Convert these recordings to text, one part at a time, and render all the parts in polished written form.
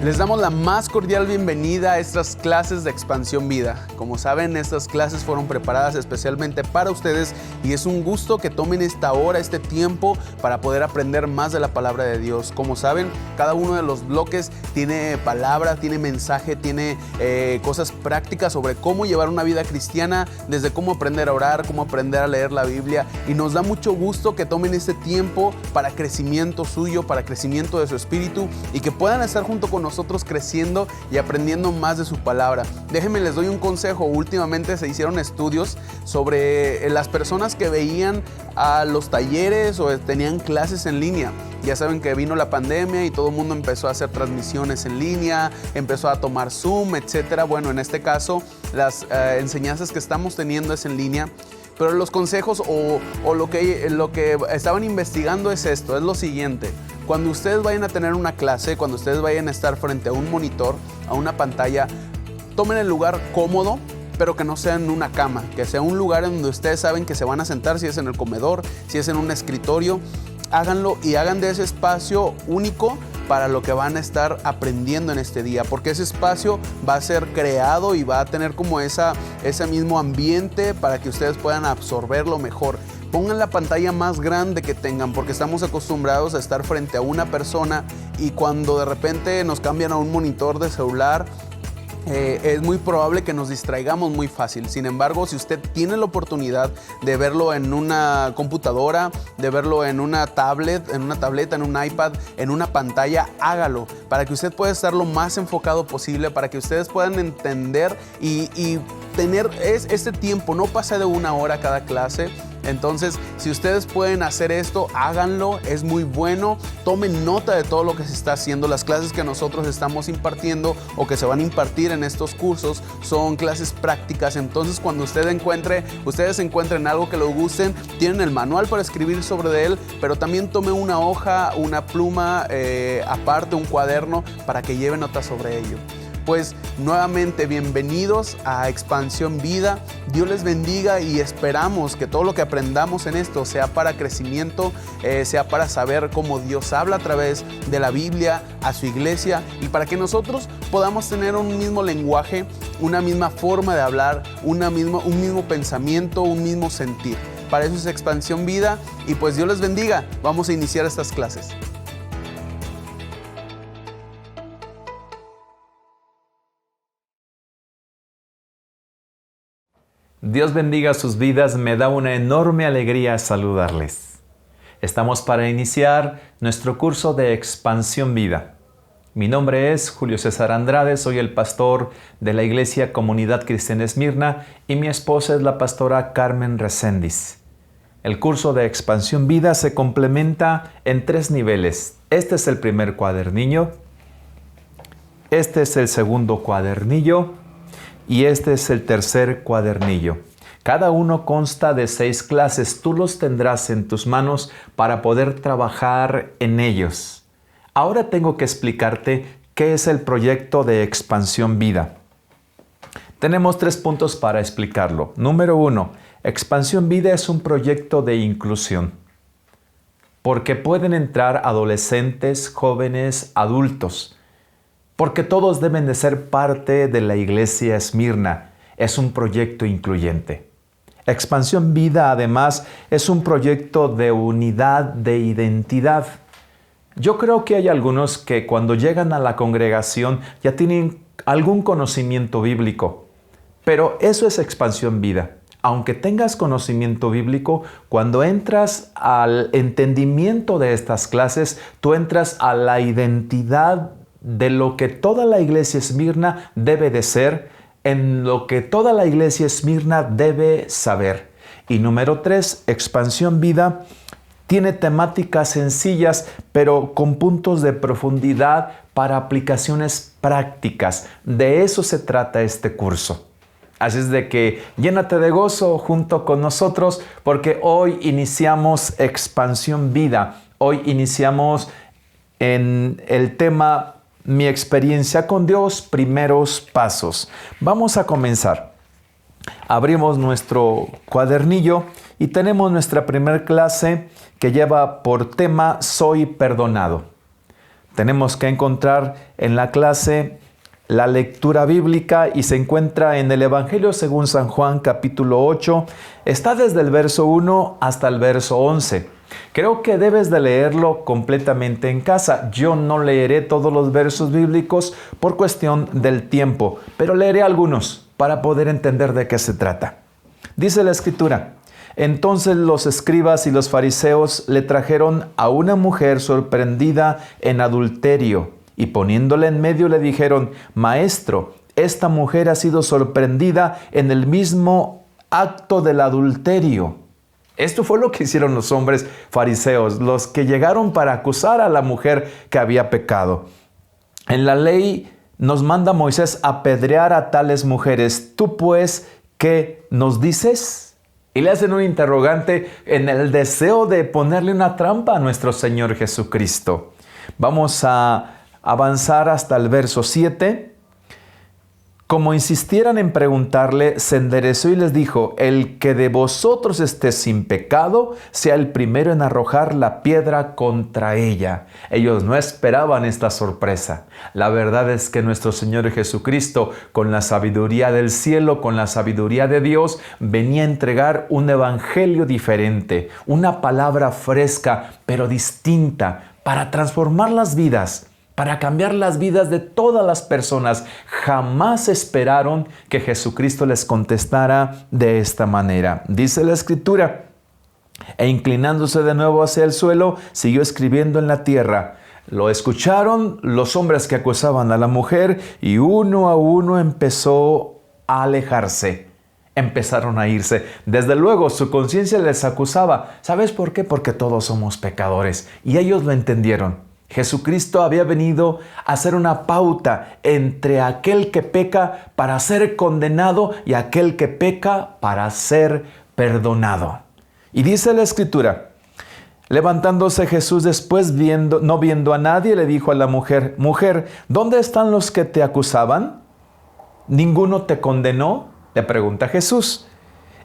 Les damos la más cordial bienvenida a estas clases de Expansión Vida. Como saben, estas clases fueron preparadas especialmente para ustedes y es un gusto que tomen esta hora, este tiempo para poder aprender más de la palabra de Dios. Como saben, cada uno de los bloques tiene palabra, tiene mensaje, tiene cosas prácticas sobre cómo llevar una vida cristiana, desde cómo aprender a orar, cómo aprender a leer la Biblia, y nos da mucho gusto que tomen este tiempo para crecimiento suyo, para crecimiento de su espíritu y que puedan estar junto con nosotros creciendo y aprendiendo más de su palabra. Déjenme les doy un consejo. Últimamente se hicieron estudios sobre las personas que veían a los talleres o tenían clases en línea. Ya saben que vino la pandemia y todo el mundo empezó a hacer transmisiones en línea, empezó a tomar Zoom, etcétera. Bueno, en este caso, las enseñanzas que estamos teniendo es en línea. Pero los consejos o lo que estaban investigando es esto, es lo siguiente. Cuando ustedes vayan a tener una clase, cuando ustedes vayan a estar frente a un monitor, a una pantalla, tomen el lugar cómodo, pero que no sea en una cama, que sea un lugar en donde ustedes saben que se van a sentar, si es en el comedor, si es en un escritorio. Háganlo y hagan de ese espacio único para lo que van a estar aprendiendo en este día, porque ese espacio va a ser creado y va a tener como ese mismo ambiente para que ustedes puedan absorberlo mejor. Pongan la pantalla más grande que tengan, porque estamos acostumbrados a estar frente a una persona y cuando de repente nos cambian a un monitor de celular, es muy probable que nos distraigamos muy fácil. Sin embargo, si usted tiene la oportunidad de verlo en una computadora, de verlo en una tableta, en un iPad, en una pantalla, hágalo para que usted pueda estar lo más enfocado posible, para que ustedes puedan entender y tener este tiempo. No pasa de 1 hora cada clase. Entonces, si ustedes pueden hacer esto, háganlo, es muy bueno. Tomen nota de todo lo que se está haciendo. Las clases que nosotros estamos impartiendo o que se van a impartir en estos cursos son clases prácticas. Entonces, cuando ustedes encuentren algo que les gusten, tienen el manual para escribir sobre él, pero también tome una hoja, una pluma aparte, un cuaderno, para que lleven notas sobre ello. Pues nuevamente bienvenidos a Expansión Vida. Dios les bendiga y esperamos que todo lo que aprendamos en esto sea para crecimiento, sea para saber cómo Dios habla a través de la Biblia a su iglesia y para que nosotros podamos tener un mismo lenguaje, una misma forma de hablar, un mismo pensamiento, un mismo sentir. Para eso es Expansión Vida y pues Dios les bendiga. Vamos a iniciar estas clases. Dios bendiga sus vidas, me da una enorme alegría saludarles. Estamos para iniciar nuestro curso de Expansión Vida. Mi nombre es Julio César Andrade, soy el pastor de la Iglesia Comunidad Cristiana Esmirna y mi esposa es la pastora Carmen Reséndiz. El curso de Expansión Vida se complementa en 3 niveles. Este es el primer cuadernillo, este es el segundo cuadernillo, y este es el tercer cuadernillo. Cada uno consta de 6 clases. Tú los tendrás en tus manos para poder trabajar en ellos. Ahora tengo que explicarte qué es el proyecto de Expansión Vida. Tenemos 3 puntos para explicarlo. Número 1, Expansión Vida es un proyecto de inclusión, porque pueden entrar adolescentes, jóvenes, adultos, porque todos deben de ser parte de la Iglesia Esmirna. Es un proyecto incluyente. Expansión Vida, además, es un proyecto de unidad de identidad. Yo creo que hay algunos que cuando llegan a la congregación ya tienen algún conocimiento bíblico, pero eso es Expansión Vida. Aunque tengas conocimiento bíblico, cuando entras al entendimiento de estas clases, tú entras a la identidad de lo que toda la Iglesia Esmirna debe de ser, en lo que toda la Iglesia Esmirna debe saber. Y número 3, Expansión Vida tiene temáticas sencillas, pero con puntos de profundidad para aplicaciones prácticas. De eso se trata este curso. Así es de que llénate de gozo junto con nosotros, porque hoy iniciamos Expansión Vida. Hoy iniciamos en el tema Mi experiencia con Dios, primeros pasos. Vamos a comenzar. Abrimos nuestro cuadernillo y tenemos nuestra primera clase que lleva por tema Soy perdonado. tenemos que encontrar en la clase la lectura bíblica y se encuentra en el Evangelio según San Juan capítulo 8. Está desde el verso 1 hasta el verso 11. Creo que debes de leerlo completamente en casa. Yo no leeré todos los versos bíblicos por cuestión del tiempo, pero leeré algunos para poder entender de qué se trata. Dice la Escritura: entonces los escribas y los fariseos le trajeron a una mujer sorprendida en adulterio y poniéndola en medio le dijeron: Maestro, esta mujer ha sido sorprendida en el mismo acto del adulterio. Esto fue lo que hicieron los hombres fariseos, los que llegaron para acusar a la mujer que había pecado. En la ley nos manda Moisés apedrear a tales mujeres. ¿Tú pues qué nos dices? Y le hacen un interrogante en el deseo de ponerle una trampa a nuestro Señor Jesucristo. Vamos a avanzar hasta el verso 7. Como insistieran en preguntarle, se enderezó y les dijo: el que de vosotros esté sin pecado, sea el primero en arrojar la piedra contra ella. Ellos no esperaban esta sorpresa. La verdad es que nuestro Señor Jesucristo, con la sabiduría del cielo, con la sabiduría de Dios, venía a entregar un evangelio diferente, una palabra fresca, pero distinta, para transformar las vidas, para cambiar las vidas de todas las personas. Jamás esperaron que Jesucristo les contestara de esta manera. Dice la Escritura: e inclinándose de nuevo hacia el suelo, siguió escribiendo en la tierra. Lo escucharon los hombres que acusaban a la mujer y uno a uno empezó a alejarse. Empezaron a irse. Desde luego su conciencia les acusaba. ¿Sabes por qué? Porque todos somos pecadores y ellos lo entendieron. Jesucristo había venido a hacer una pauta entre aquel que peca para ser condenado y aquel que peca para ser perdonado. Y dice la Escritura: levantándose Jesús después, no viendo a nadie, le dijo a la mujer: Mujer, ¿dónde están los que te acusaban? ¿Ninguno te condenó?, le pregunta Jesús.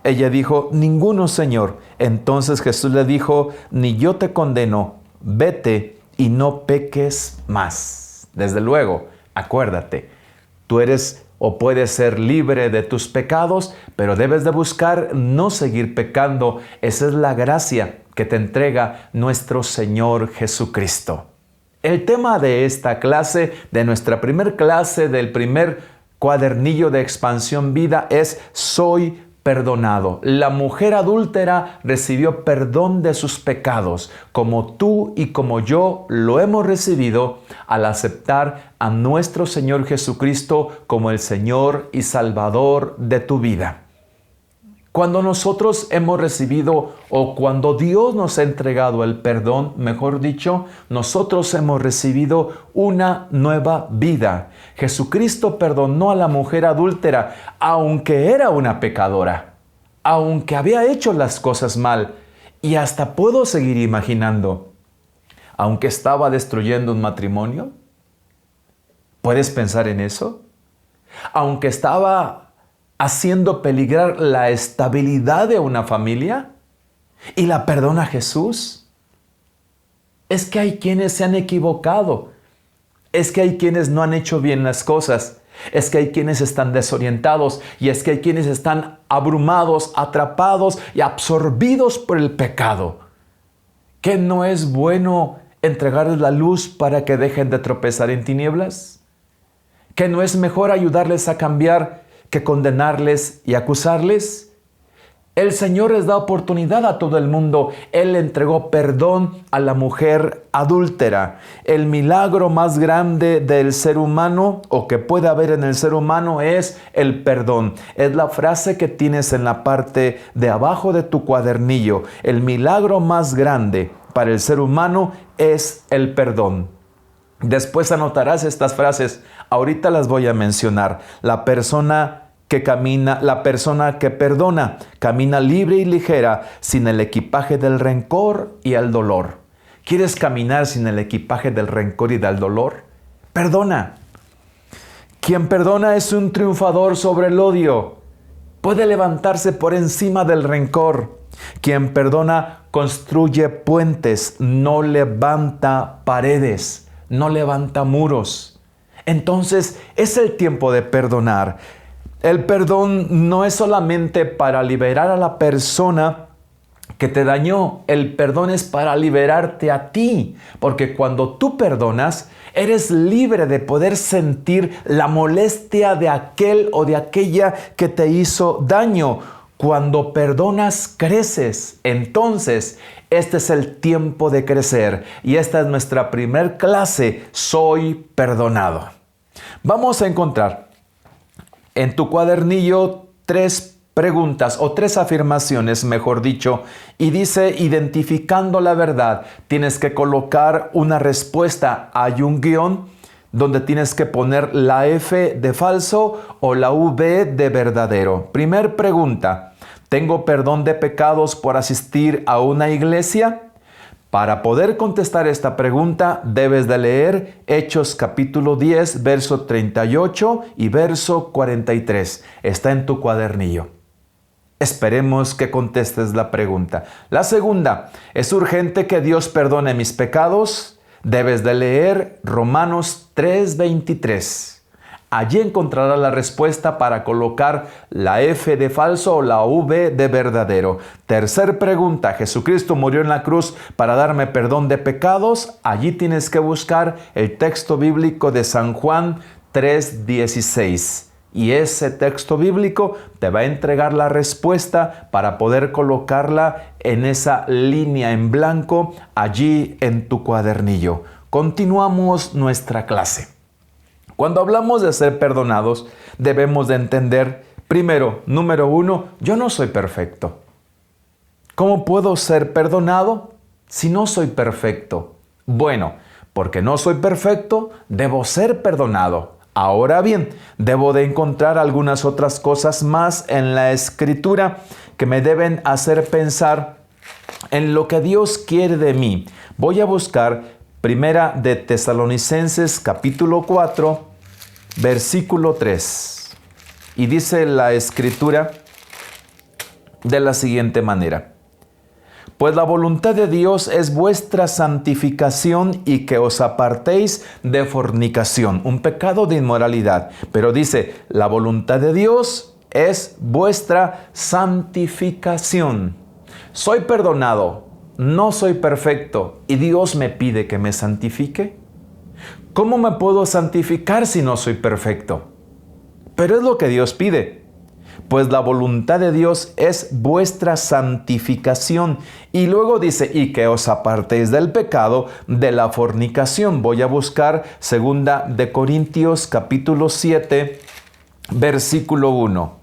Ella dijo: Ninguno, Señor. Entonces Jesús le dijo: Ni yo te condeno, vete y no peques más. Desde luego, acuérdate, tú eres o puedes ser libre de tus pecados, pero debes de buscar no seguir pecando. Esa es la gracia que te entrega nuestro Señor Jesucristo. El tema de esta clase, de nuestra primer clase, del primer cuadernillo de Expansión Vida, es: soy perdonado. La mujer adúltera recibió perdón de sus pecados, como tú y como yo lo hemos recibido al aceptar a nuestro Señor Jesucristo como el Señor y Salvador de tu vida. Cuando nosotros hemos recibido, o cuando Dios nos ha entregado el perdón, mejor dicho, nosotros hemos recibido una nueva vida. Jesucristo perdonó a la mujer adúltera, aunque era una pecadora, aunque había hecho las cosas mal, y hasta puedo seguir imaginando, aunque estaba destruyendo un matrimonio. ¿Puedes pensar en eso? Aunque estaba haciendo peligrar la estabilidad de una familia, y la perdona Jesús. Es que hay quienes se han equivocado. Es que hay quienes no han hecho bien las cosas. Es que hay quienes están desorientados. Y es que hay quienes están abrumados, atrapados y absorbidos por el pecado. ¿Que no es bueno entregarles la luz para que dejen de tropezar en tinieblas? ¿Que no es mejor ayudarles a cambiar que condenarles y acusarles? El Señor les da oportunidad a todo el mundo. Él entregó perdón a la mujer adúltera. El milagro más grande del ser humano, o que puede haber en el ser humano, es el perdón. Es la frase que tienes en la parte de abajo de tu cuadernillo. El milagro más grande para el ser humano es el perdón. Después anotarás estas frases. Ahorita las voy a mencionar. La persona que perdona, camina libre y ligera, sin el equipaje del rencor y el dolor. ¿Quieres caminar sin el equipaje del rencor y del dolor? Perdona. Quien perdona es un triunfador sobre el odio. Puede levantarse por encima del rencor. Quien perdona construye puentes, no levanta paredes. no levanta muros. Entonces es el tiempo de perdonar. El perdón no es solamente para liberar a la persona que te dañó. El perdón es para liberarte a ti. Porque cuando tú perdonas, eres libre de poder sentir la molestia de aquel o de aquella que te hizo daño. Cuando perdonas, creces. Entonces, este es el tiempo de crecer. Y esta es nuestra primer clase. Soy perdonado. Vamos a encontrar en tu cuadernillo 3 preguntas o 3 afirmaciones, mejor dicho, y dice, identificando la verdad, tienes que colocar una respuesta. Hay un guión donde tienes que poner la F de falso o la V de verdadero. Primer pregunta, ¿tengo perdón de pecados por asistir a una iglesia? Para poder contestar esta pregunta, debes de leer Hechos capítulo 10, verso 38 y verso 43. Está en tu cuadernillo. Esperemos que contestes la pregunta. La segunda, ¿es urgente que Dios perdone mis pecados? Debes de leer Romanos 3:23. Allí encontrarás la respuesta para colocar la F de falso o la V de verdadero. Tercer pregunta, ¿Jesucristo murió en la cruz para darme perdón de pecados? Allí tienes que buscar el texto bíblico de San Juan 3:16. Y ese texto bíblico te va a entregar la respuesta para poder colocarla en esa línea en blanco allí en tu cuadernillo. Continuamos nuestra clase. Cuando hablamos de ser perdonados, debemos de entender, primero, número 1, yo no soy perfecto. ¿Cómo puedo ser perdonado si no soy perfecto? Bueno, porque no soy perfecto, debo ser perdonado. Ahora bien, debo de encontrar algunas otras cosas más en la Escritura que me deben hacer pensar en lo que Dios quiere de mí. Voy a buscar Primera de Tesalonicenses capítulo 4, versículo 3. Y dice la Escritura de la siguiente manera. Pues la voluntad de Dios es vuestra santificación y que os apartéis de fornicación, un pecado de inmoralidad. Pero dice, la voluntad de Dios es vuestra santificación. Soy perdonado, no soy perfecto y Dios me pide que me santifique. ¿Cómo me puedo santificar si no soy perfecto? Pero es lo que Dios pide. Pues la voluntad de Dios es vuestra santificación. Y luego dice, y que os apartéis del pecado de la fornicación. Voy a buscar 2 de Corintios capítulo 7, versículo 1.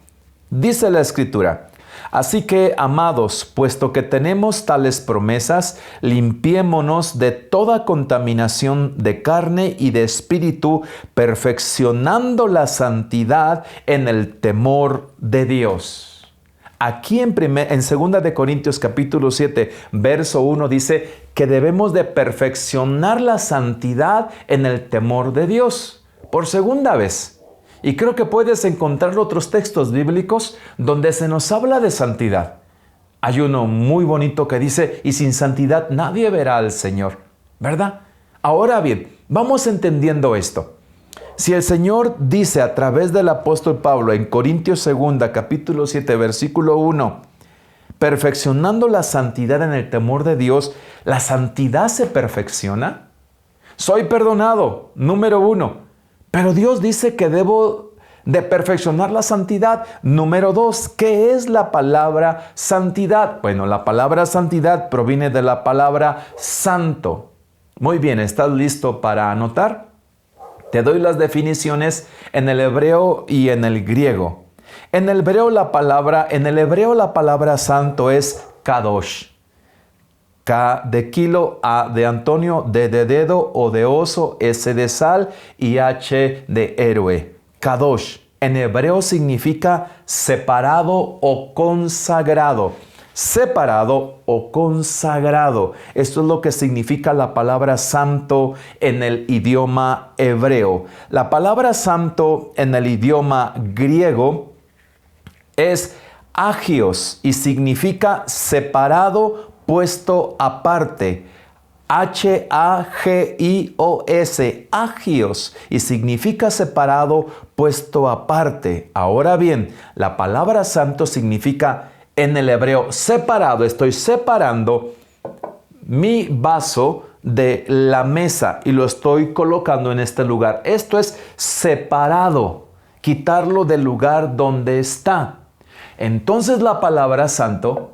Dice la Escritura, así que, amados, puesto que tenemos tales promesas, limpiémonos de toda contaminación de carne y de espíritu, perfeccionando la santidad en el temor de Dios. Aquí en 2 de Corintios capítulo 7, verso 1 dice que debemos de perfeccionar la santidad en el temor de Dios. Por segunda vez. Y creo que puedes encontrar otros textos bíblicos donde se nos habla de santidad. Hay uno muy bonito que dice, y sin santidad nadie verá al Señor, ¿verdad? Ahora bien, vamos entendiendo esto. Si el Señor dice a través del apóstol Pablo en Corintios 2, capítulo 7, versículo 1, perfeccionando la santidad en el temor de Dios, ¿la santidad se perfecciona? Soy perdonado, número 1. Pero Dios dice que debo de perfeccionar la santidad. Número 2, ¿qué es la palabra santidad? Bueno, la palabra santidad proviene de la palabra santo. Muy bien, ¿estás listo para anotar? Te doy las definiciones en el hebreo y en el griego. En el hebreo la palabra santo es kadosh. K de kilo, A de Antonio, D de dedo, O de oso, S de sal y H de héroe. Kadosh en hebreo significa separado o consagrado. Separado o consagrado. Esto es lo que significa la palabra santo en el idioma hebreo. La palabra santo en el idioma griego es agios y significa separado, puesto aparte. H-A-G-I-O-S, agios, y significa separado, puesto aparte. Ahora bien, la palabra santo significa en el hebreo separado. Estoy separando mi vaso de la mesa y lo estoy colocando en este lugar. Esto es separado, quitarlo del lugar donde está. Entonces la palabra santo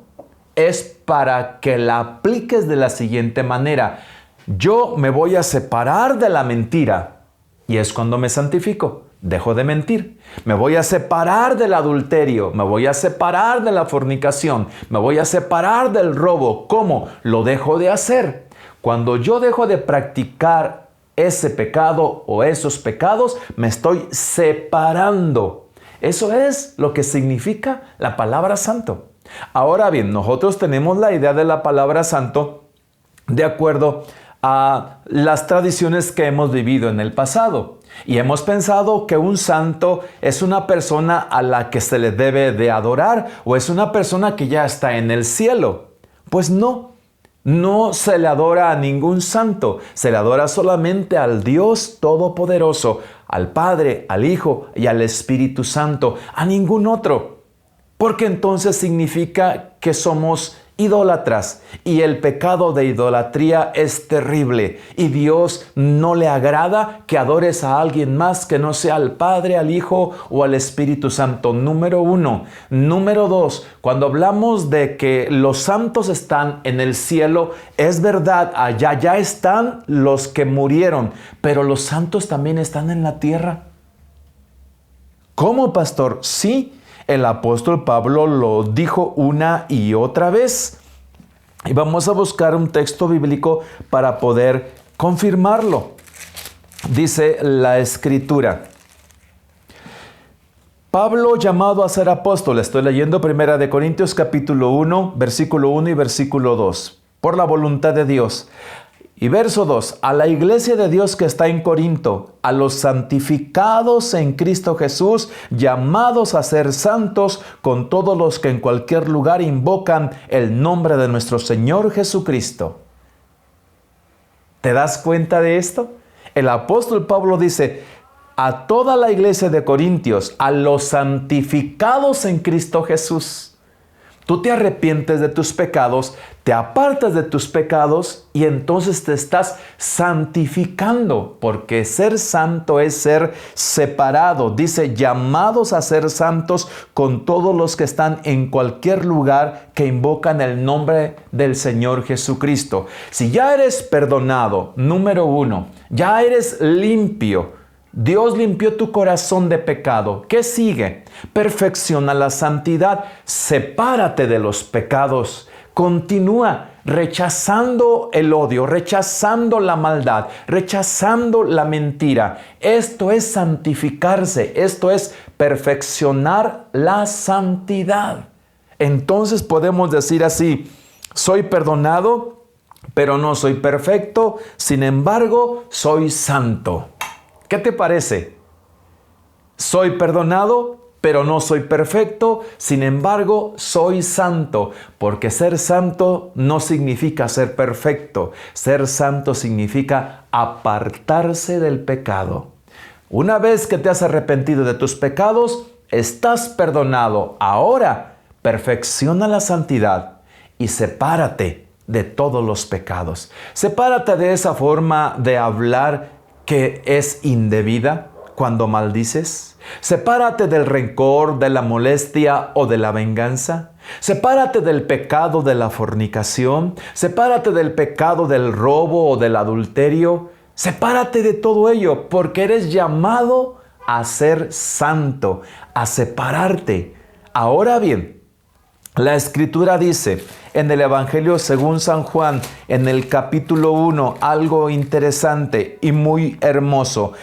es para que la apliques de la siguiente manera. Yo me voy a separar de la mentira y es cuando me santifico. Dejo de mentir. Me voy a separar del adulterio. Me voy a separar de la fornicación. Me voy a separar del robo. ¿Cómo? Lo dejo de hacer. Cuando yo dejo de practicar ese pecado o esos pecados, me estoy separando. Eso es lo que significa la palabra santo. Ahora bien, nosotros tenemos la idea de la palabra santo de acuerdo a las tradiciones que hemos vivido en el pasado. Y hemos pensado que un santo es una persona a la que se le debe de adorar o es una persona que ya está en el cielo. Pues no, no se le adora a ningún santo, se le adora solamente al Dios Todopoderoso, al Padre, al Hijo y al Espíritu Santo, a ningún otro. Porque entonces significa que somos idólatras y el pecado de idolatría es terrible y Dios no le agrada que adores a alguien más que no sea al Padre, al Hijo o al Espíritu Santo. Número 1. Número 2. Cuando hablamos de que los santos están en el cielo, es verdad, allá ya están los que murieron, pero los santos también están en la tierra. ¿Cómo, pastor? Sí. El apóstol Pablo lo dijo una y otra vez. Y vamos a buscar un texto bíblico para poder confirmarlo. Dice la Escritura. Pablo, llamado a ser apóstol, estoy leyendo 1 Corintios capítulo 1, versículo 1 y versículo 2. Por la voluntad de Dios. Y verso 2, a la iglesia de Dios que está en Corinto, a los santificados en Cristo Jesús, llamados a ser santos, con todos los que en cualquier lugar invocan el nombre de nuestro Señor Jesucristo. ¿Te das cuenta de esto? El apóstol Pablo dice, a toda la iglesia de Corintios, a los santificados en Cristo Jesús. Tú te arrepientes de tus pecados, te apartas de tus pecados y entonces te estás santificando, porque ser santo es ser separado. Dice, llamados a ser santos con todos los que están en cualquier lugar que invocan el nombre del Señor Jesucristo. Si ya eres perdonado, número 1, ya eres limpio, Dios limpió tu corazón de pecado. ¿Qué sigue? Perfecciona la santidad. Sepárate de los pecados. Continúa rechazando el odio, rechazando la maldad, rechazando la mentira. Esto es santificarse. Esto es perfeccionar la santidad. Entonces podemos decir así, soy perdonado, pero no soy perfecto. Sin embargo, soy santo. ¿Qué te parece? Soy perdonado, pero no soy perfecto. Sin embargo, soy santo. Porque ser santo no significa ser perfecto. Ser santo significa apartarse del pecado. Una vez que te has arrepentido de tus pecados, estás perdonado. Ahora, perfecciona la santidad y sepárate de todos los pecados. Sepárate de esa forma de hablar que es indebida cuando maldices. Sepárate del rencor, de la molestia o de la venganza. Sepárate del pecado de la fornicación. Sepárate del pecado del robo o del adulterio. Sepárate de todo ello porque eres llamado a ser santo, a separarte. Ahora bien, la Escritura dice en el Evangelio según San Juan, en el capítulo 1, algo interesante y muy hermoso.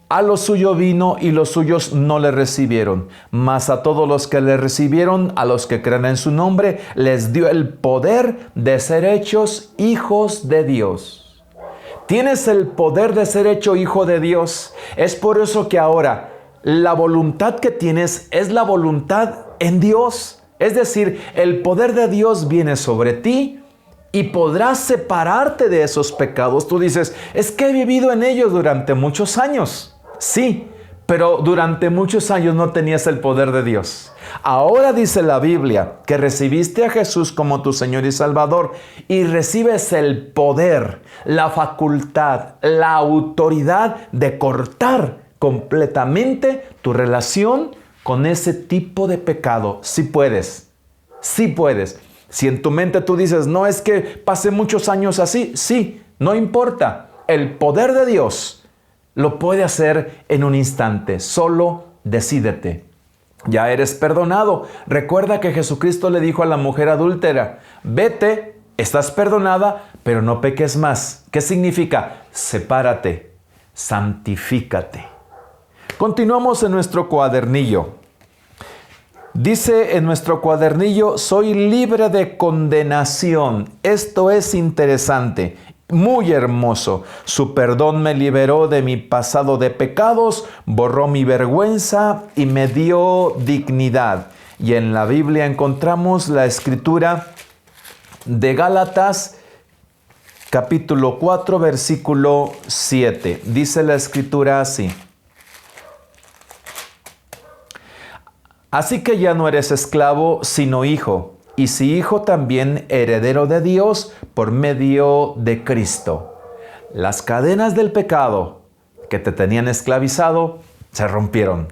A lo suyo vino y los suyos no le recibieron. Mas a todos los que le recibieron, a los que creen en su nombre, les dio el poder de ser hechos hijos de Dios. Tienes el poder de ser hecho hijo de Dios. Es por eso que ahora la voluntad que tienes es la voluntad en Dios. Es decir, el poder de Dios viene sobre ti y podrás separarte de esos pecados. Tú dices, es que he vivido en ellos durante muchos años. Sí, pero durante muchos años no tenías el poder de Dios. Ahora dice la Biblia que recibiste a Jesús como tu Señor y Salvador y recibes el poder, la facultad, la autoridad de cortar completamente tu relación con ese tipo de pecado. Sí puedes, sí puedes. Si en tu mente tú dices, no, es que pasé muchos años así, sí, no importa. El poder de Dios lo puede hacer en un instante. Solo decídete. Ya eres perdonado. Recuerda que Jesucristo le dijo a la mujer adúltera, vete, estás perdonada, pero no peques más. ¿Qué significa? Sepárate, santifícate. Continuamos en nuestro cuadernillo. Dice en nuestro cuadernillo, soy libre de condenación. Esto es interesante, muy hermoso. Su perdón me liberó de mi pasado de pecados, borró mi vergüenza y me dio dignidad. Y en la Biblia encontramos la escritura de Gálatas, capítulo 4, versículo 7. Dice la escritura así. Así que ya no eres esclavo, sino hijo, y si hijo también heredero de Dios por medio de Cristo. Las cadenas del pecado que te tenían esclavizado se rompieron.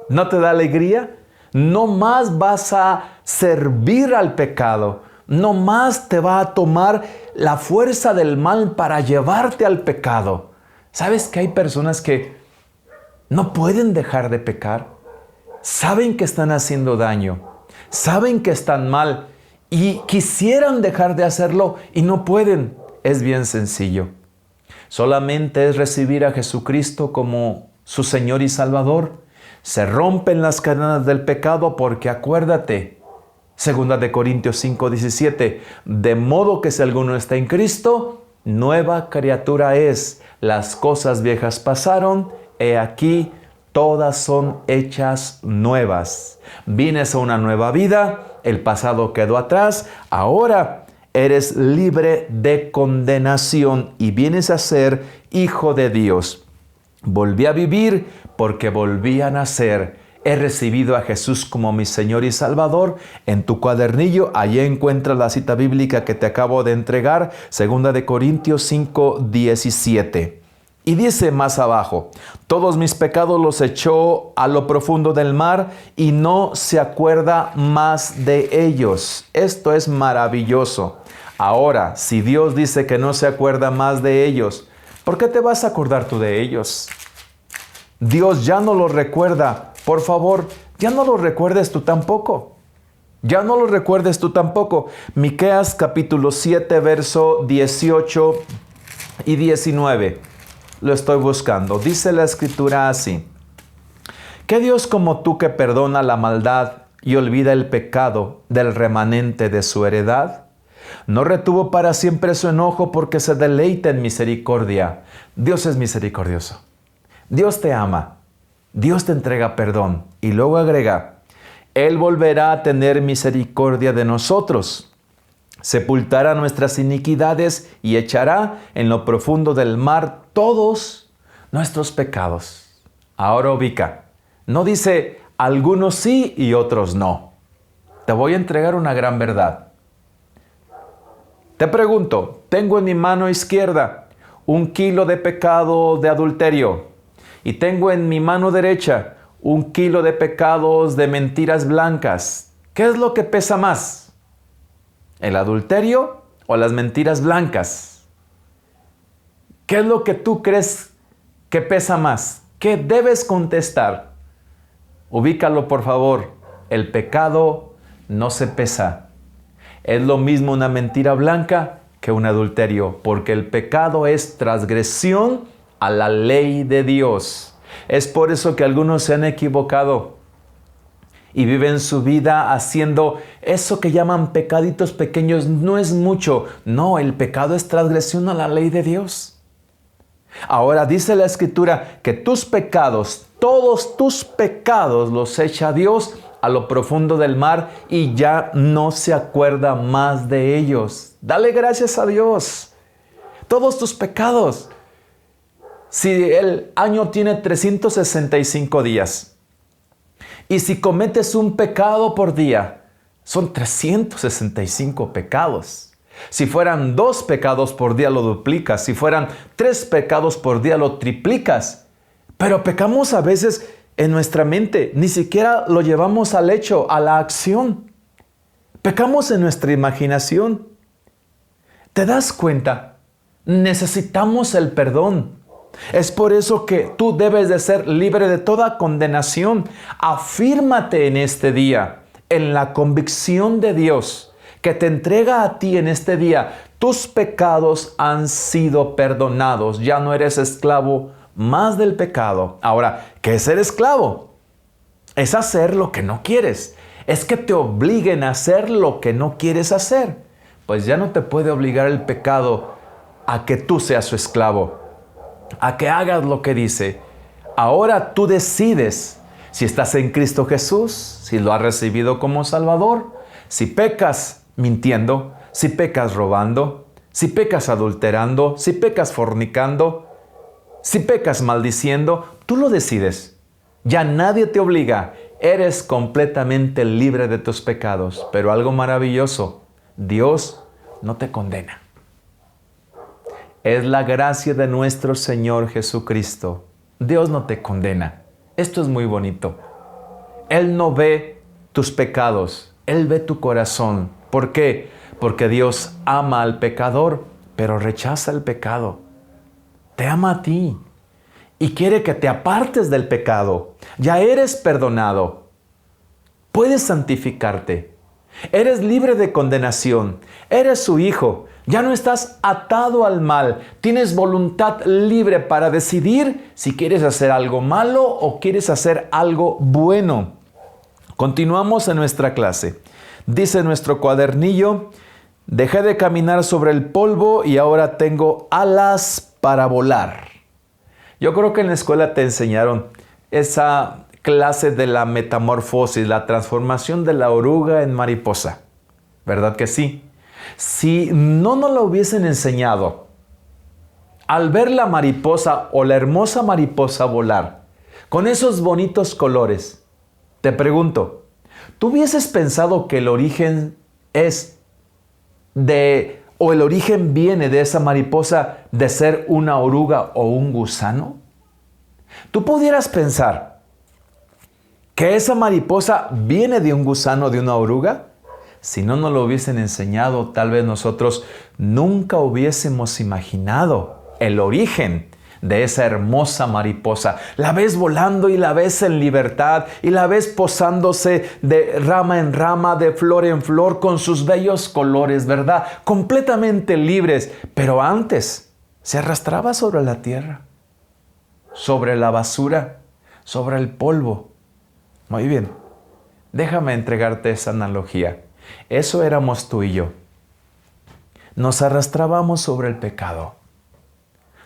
¿No te da alegría? No más vas a servir al pecado, no más te va a tomar la fuerza del mal para llevarte al pecado. ¿Sabes que hay personas que no pueden dejar de pecar? Saben que están haciendo daño, saben que están mal y quisieran dejar de hacerlo y no pueden. Es bien sencillo. Solamente es recibir a Jesucristo como su Señor y Salvador. Se rompen las cadenas del pecado porque acuérdate, 2 Corintios 5:17, de modo que si alguno está en Cristo, nueva criatura es. Las cosas viejas pasaron, he aquí, todas son hechas nuevas. Vienes a una nueva vida, el pasado quedó atrás, ahora eres libre de condenación y vienes a ser hijo de Dios. Volví a vivir porque volví a nacer. He recibido a Jesús como mi Señor y Salvador. En tu cuadernillo, allí encuentras la cita bíblica que te acabo de entregar, 2 Corintios 5:17. Y dice más abajo, todos mis pecados los echó a lo profundo del mar y no se acuerda más de ellos. Esto es maravilloso. Ahora, si Dios dice que no se acuerda más de ellos, ¿por qué te vas a acordar tú de ellos? Dios ya no los recuerda. Por favor, ya no los recuerdes tú tampoco. Ya no los recuerdes tú tampoco. Miqueas capítulo 7, verso 18 y 19. Lo estoy buscando. Dice la escritura así. ¿Qué Dios como tú que perdona la maldad y olvida el pecado del remanente de su heredad? No retuvo para siempre su enojo porque se deleita en misericordia. Dios es misericordioso. Dios te ama. Dios te entrega perdón. Y luego agrega, Él volverá a tener misericordia de nosotros. Sepultará nuestras iniquidades y echará en lo profundo del mar todos nuestros pecados. Ahora ubica. No dice algunos sí y otros no. Te voy a entregar una gran verdad. Te pregunto, tengo en mi mano izquierda 1 kilo de pecado de adulterio y tengo en mi mano derecha 1 kilo de pecados de mentiras blancas. ¿Qué es lo que pesa más? ¿El adulterio o las mentiras blancas? ¿Qué es lo que tú crees que pesa más? ¿Qué debes contestar? Ubícalo, por favor. El pecado no se pesa. Es lo mismo una mentira blanca que un adulterio, porque el pecado es transgresión a la ley de Dios. Es por eso que algunos se han equivocado y viven su vida haciendo eso que llaman pecaditos pequeños. No es mucho. No, el pecado es transgresión a la ley de Dios. Ahora dice la Escritura que tus pecados, todos tus pecados los echa Dios a lo profundo del mar y ya no se acuerda más de ellos. Dale gracias a Dios. Todos tus pecados. Si el año tiene 365 días y si cometes un pecado por día, son 365 pecados. Si fueran 2 pecados por día, lo duplicas. Si fueran 3 pecados por día, lo triplicas. Pero pecamos a veces en nuestra mente. Ni siquiera lo llevamos al hecho, a la acción. Pecamos en nuestra imaginación. ¿Te das cuenta? Necesitamos el perdón. Es por eso que tú debes de ser libre de toda condenación. Afírmate en este día, en la convicción de Dios, que te entrega a ti en este día. Tus pecados han sido perdonados. Ya no eres esclavo más del pecado. Ahora, ¿qué es ser esclavo? Es hacer lo que no quieres. Es que te obliguen a hacer lo que no quieres hacer. Pues ya no te puede obligar el pecado a que tú seas su esclavo, a que hagas lo que dice. Ahora tú decides si estás en Cristo Jesús, si lo has recibido como Salvador, si pecas mintiendo, si pecas robando, si pecas adulterando, si pecas fornicando, si pecas maldiciendo, tú lo decides. Ya nadie te obliga. Eres completamente libre de tus pecados. Pero algo maravilloso, Dios no te condena. Es la gracia de nuestro Señor Jesucristo. Dios no te condena. Esto es muy bonito. Él no ve tus pecados. Él ve tu corazón. ¿Por qué? Porque Dios ama al pecador, pero rechaza el pecado. Te ama a ti y quiere que te apartes del pecado. Ya eres perdonado. Puedes santificarte. Eres libre de condenación. Eres su hijo. Ya no estás atado al mal. Tienes voluntad libre para decidir si quieres hacer algo malo o quieres hacer algo bueno. Continuamos en nuestra clase. Dice nuestro cuadernillo: dejé de caminar sobre el polvo y ahora tengo alas para volar. Yo creo que en la escuela te enseñaron esa clase de la metamorfosis, la transformación de la oruga en mariposa. ¿Verdad que sí? Si no nos lo hubiesen enseñado, al ver la mariposa o la hermosa mariposa volar, con esos bonitos colores, te pregunto, ¿tú hubieses pensado que el origen el origen viene de esa mariposa de ser una oruga o un gusano? ¿Tú pudieras pensar que esa mariposa viene de un gusano, de una oruga? Si no nos lo hubiesen enseñado, tal vez nosotros nunca hubiésemos imaginado el origen de esa hermosa mariposa. La ves volando y la ves en libertad y la ves posándose de rama en rama, de flor en flor, con sus bellos colores, ¿verdad? Completamente libres. Pero antes se arrastraba sobre la tierra, sobre la basura, sobre el polvo. Muy bien, déjame entregarte esa analogía. Eso éramos tú y yo. Nos arrastrábamos sobre el pecado.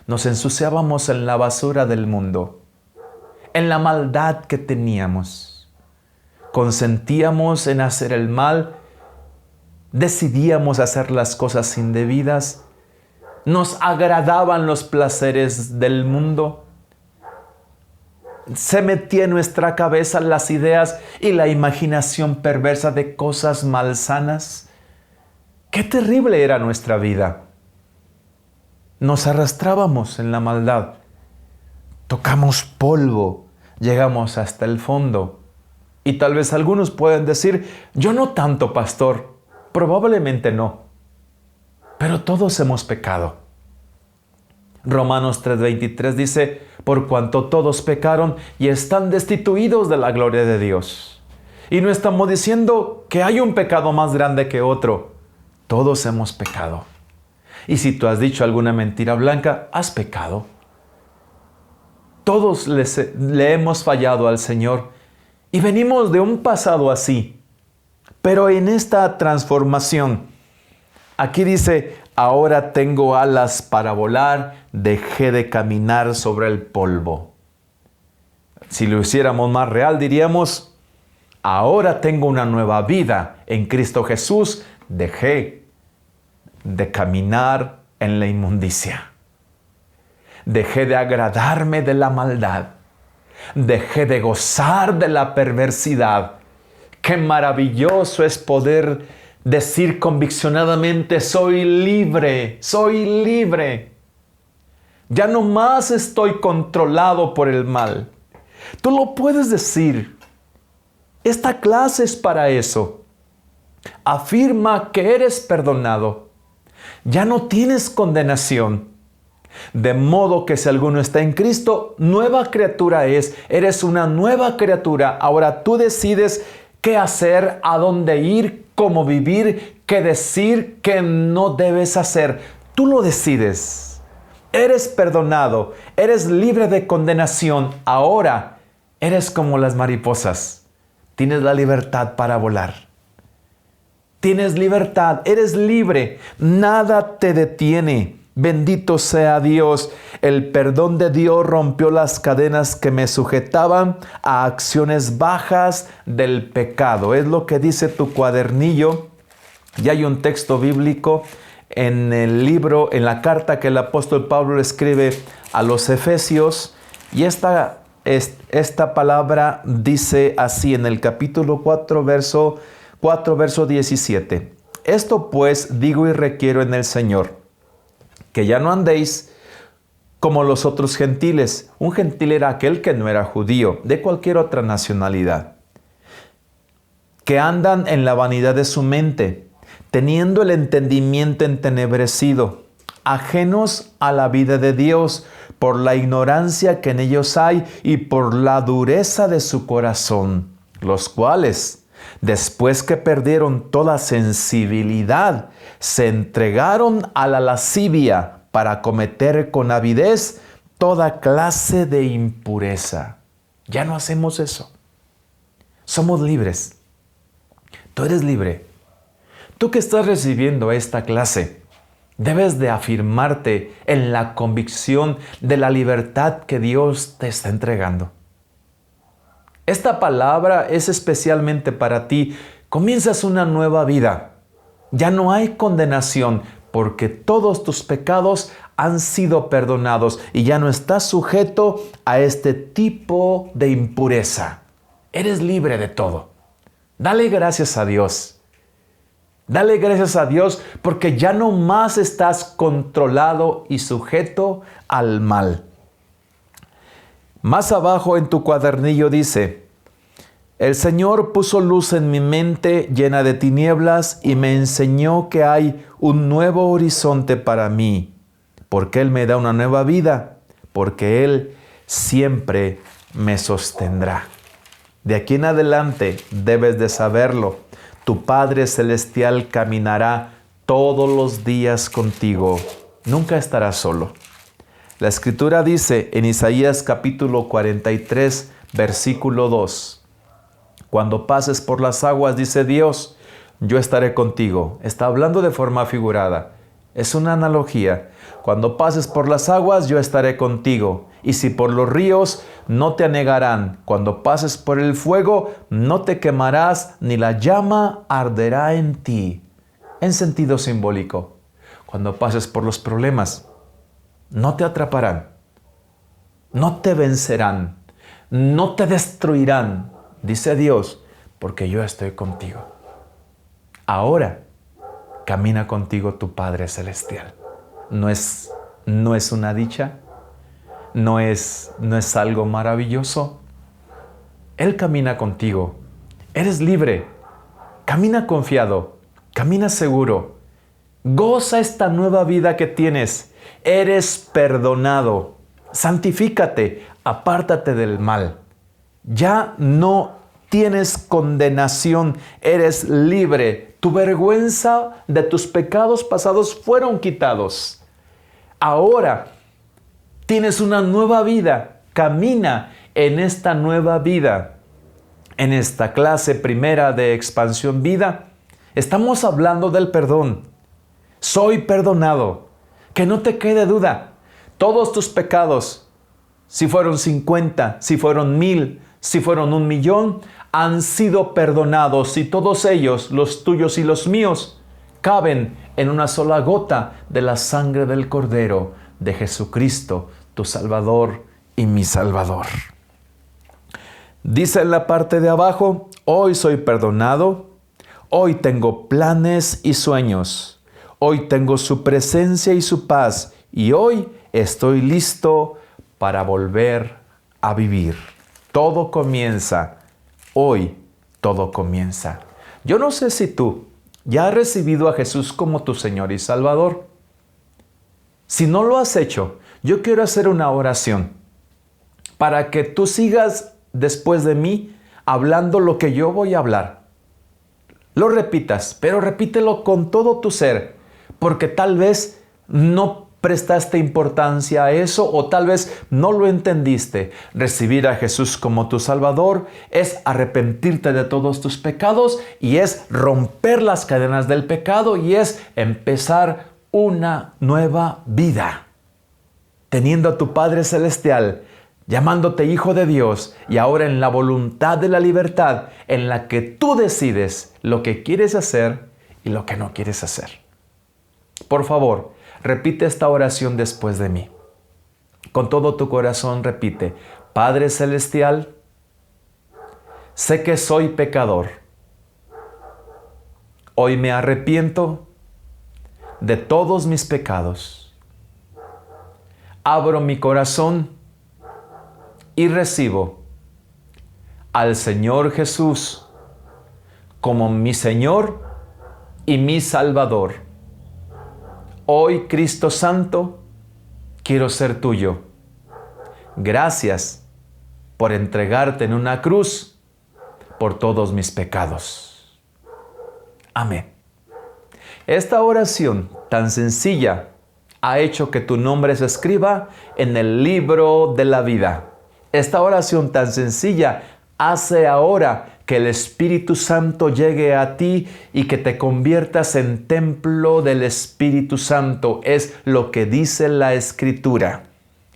Nos ensuciábamos en la basura del mundo, en la maldad que teníamos. Consentíamos en hacer el mal, decidíamos hacer las cosas indebidas, nos agradaban los placeres del mundo. Se metía en nuestra cabeza las ideas y la imaginación perversa de cosas malsanas. ¡Qué terrible era nuestra vida! Nos arrastrábamos en la maldad. Tocamos polvo, llegamos hasta el fondo. Y tal vez algunos pueden decir, yo no tanto, pastor. Probablemente no. Pero todos hemos pecado. Romanos 3:23 dice, por cuanto todos pecaron y están destituidos de la gloria de Dios. Y no estamos diciendo que hay un pecado más grande que otro. Todos hemos pecado. Y si tú has dicho alguna mentira blanca, has pecado. Todos le hemos fallado al Señor y venimos de un pasado así. Pero en esta transformación, aquí dice, ahora tengo alas para volar, dejé de caminar sobre el polvo. Si lo hiciéramos más real, diríamos, ahora tengo una nueva vida en Cristo Jesús. Dejé de caminar en la inmundicia. Dejé de agradarme de la maldad. Dejé de gozar de la perversidad. Qué maravilloso es poder decir conviccionadamente: soy libre, soy libre. Ya no más estoy controlado por el mal. Tú lo puedes decir. Esta clase es para eso. Afirma que eres perdonado. Ya no tienes condenación. De modo que si alguno está en Cristo, nueva criatura es. Eres una nueva criatura. Ahora tú decides qué hacer, a dónde ir, cómo vivir, qué decir, qué no debes hacer. Tú lo decides. Eres perdonado. Eres libre de condenación. Ahora eres como las mariposas. Tienes la libertad para volar. Tienes libertad. Eres libre. Nada te detiene. Bendito sea Dios. El perdón de Dios rompió las cadenas que me sujetaban a acciones bajas del pecado. Es lo que dice tu cuadernillo. Y hay un texto bíblico en el libro, en la carta que el apóstol Pablo le escribe a los Efesios. Y esta palabra dice así en el capítulo 4, verso 17. Esto pues digo y requiero en el Señor, que ya no andéis como los otros gentiles. Un gentil era aquel que no era judío, de cualquier otra nacionalidad, que andan en la vanidad de su mente, teniendo el entendimiento entenebrecido, ajenos a la vida de Dios, por la ignorancia que en ellos hay y por la dureza de su corazón, los cuales, después que perdieron toda sensibilidad, se entregaron a la lascivia para cometer con avidez toda clase de impureza. Ya no hacemos eso. Somos libres. Tú eres libre. Tú que estás recibiendo esta clase, debes de afirmarte en la convicción de la libertad que Dios te está entregando. Esta palabra es especialmente para ti. Comienzas una nueva vida. Ya no hay condenación porque todos tus pecados han sido perdonados y ya no estás sujeto a este tipo de impureza. Eres libre de todo. Dale gracias a Dios. Dale gracias a Dios porque ya no más estás controlado y sujeto al mal. Más abajo en tu cuadernillo dice: el Señor puso luz en mi mente llena de tinieblas y me enseñó que hay un nuevo horizonte para mí, porque Él me da una nueva vida, porque Él siempre me sostendrá. De aquí en adelante debes de saberlo. Tu Padre Celestial caminará todos los días contigo. Nunca estarás solo. La Escritura dice en Isaías capítulo 43, versículo 2. Cuando pases por las aguas, dice Dios, yo estaré contigo. Está hablando de forma figurada. Es una analogía. Cuando pases por las aguas, yo estaré contigo. Y si por los ríos, no te anegarán. Cuando pases por el fuego, no te quemarás, ni la llama arderá en ti. En sentido simbólico. Cuando pases por los problemas, no te atraparán. No te vencerán. No te destruirán. Dice Dios, porque yo estoy contigo. Ahora camina contigo tu Padre Celestial. No es una dicha, no es algo maravilloso. Él camina contigo. Eres libre. Camina confiado. Camina seguro. Goza esta nueva vida que tienes. Eres perdonado. Santifícate. Apártate del mal. Ya no tienes condenación, eres libre. Tu vergüenza de tus pecados pasados fueron quitados. Ahora tienes una nueva vida. Camina en esta nueva vida. En esta clase primera de Expansión Vida, estamos hablando del perdón. Soy perdonado. Que no te quede duda. Todos tus pecados, si fueron 50, si fueron 1000, si fueron 1,000,000, han sido perdonados y todos ellos, los tuyos y los míos, caben en una sola gota de la sangre del Cordero de Jesucristo, tu Salvador y mi Salvador. Dice en la parte de abajo, hoy soy perdonado, hoy tengo planes y sueños, hoy tengo su presencia y su paz, y hoy estoy listo para volver a vivir. Todo comienza, hoy todo comienza. Yo no sé si tú ya has recibido a Jesús como tu Señor y Salvador. Si no lo has hecho, yo quiero hacer una oración para que tú sigas después de mí hablando lo que yo voy a hablar. Lo repitas, pero repítelo con todo tu ser, porque tal vez no prestaste importancia a eso o tal vez no lo entendiste. Recibir a Jesús como tu Salvador es arrepentirte de todos tus pecados y es romper las cadenas del pecado y es empezar una nueva vida. Teniendo a tu Padre Celestial, llamándote Hijo de Dios y ahora en la voluntad de la libertad en la que tú decides lo que quieres hacer y lo que no quieres hacer. Por favor, repite esta oración después de mí. Con todo tu corazón repite: Padre Celestial, sé que soy pecador. Hoy me arrepiento de todos mis pecados. Abro mi corazón y recibo al Señor Jesús como mi Señor y mi Salvador. Hoy, Cristo Santo, quiero ser tuyo. Gracias por entregarte en una cruz por todos mis pecados. Amén. Esta oración tan sencilla ha hecho que tu nombre se escriba en el libro de la vida. Esta oración tan sencilla hace ahora que el Espíritu Santo llegue a ti y que te conviertas en templo del Espíritu Santo. Es lo que dice la Escritura.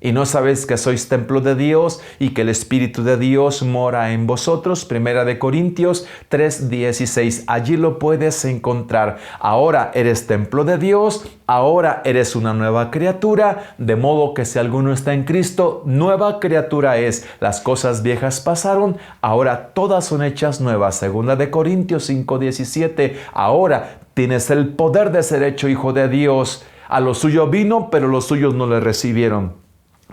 ¿Y no sabéis que sois templo de Dios y que el Espíritu de Dios mora en vosotros? 1 Corintios 3:16. Allí lo puedes encontrar. Ahora eres templo de Dios, ahora eres una nueva criatura, de modo que si alguno está en Cristo, nueva criatura es. Las cosas viejas pasaron, ahora todas son hechas nuevas. 2 Corintios 5:17. Ahora tienes el poder de ser hecho hijo de Dios. A lo suyo vino, pero los suyos no le recibieron.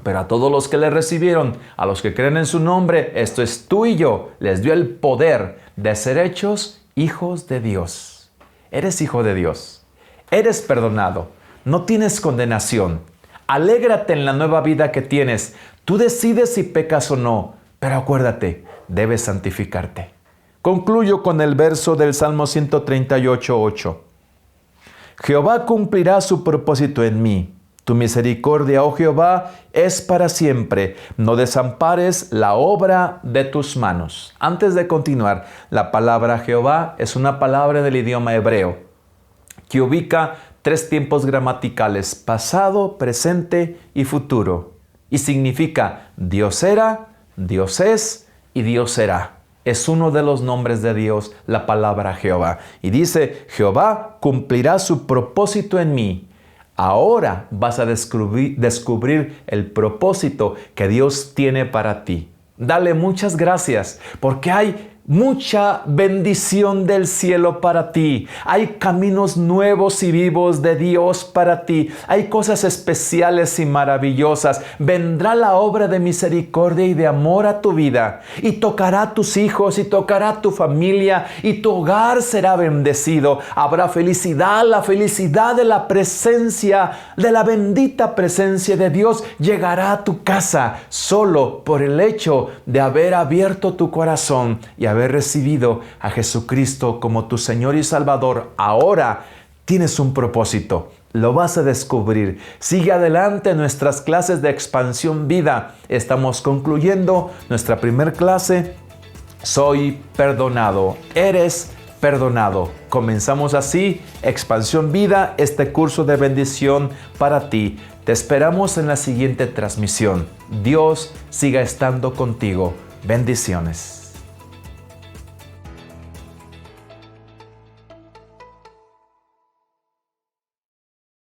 Pero a todos los que le recibieron, a los que creen en su nombre, esto es tú y yo, les dio el poder de ser hechos hijos de Dios. Eres hijo de Dios. Eres perdonado. No tienes condenación. Alégrate en la nueva vida que tienes. Tú decides si pecas o no, pero acuérdate, debes santificarte. Concluyo con el verso del Salmo 138:8. Jehová cumplirá su propósito en mí. Tu misericordia, oh Jehová, es para siempre. No desampares la obra de tus manos. Antes de continuar, la palabra Jehová es una palabra del idioma hebreo que ubica 3 tiempos gramaticales: pasado, presente y futuro. Y significa Dios era, Dios es y Dios será. Es uno de los nombres de Dios, la palabra Jehová. Y dice: Jehová cumplirá su propósito en mí. Ahora vas a descubrir el propósito que Dios tiene para ti. Dale muchas gracias porque hay mucha bendición del cielo para ti. Hay caminos nuevos y vivos de Dios para ti. Hay cosas especiales y maravillosas. Vendrá la obra de misericordia y de amor a tu vida. Y tocará a tus hijos y tocará a tu familia. Y tu hogar será bendecido. Habrá felicidad. La felicidad de la presencia, de la bendita presencia de Dios llegará a tu casa solo por el hecho de haber abierto tu corazón y haber recibido a Jesucristo como tu Señor y Salvador. Ahora tienes un propósito. Lo vas a descubrir. Sigue adelante en nuestras clases de Expansión Vida. Estamos concluyendo nuestra primera clase. Soy perdonado. Eres perdonado. Comenzamos así Expansión Vida, este curso de bendición para ti. Te esperamos en la siguiente transmisión. Dios siga estando contigo. Bendiciones.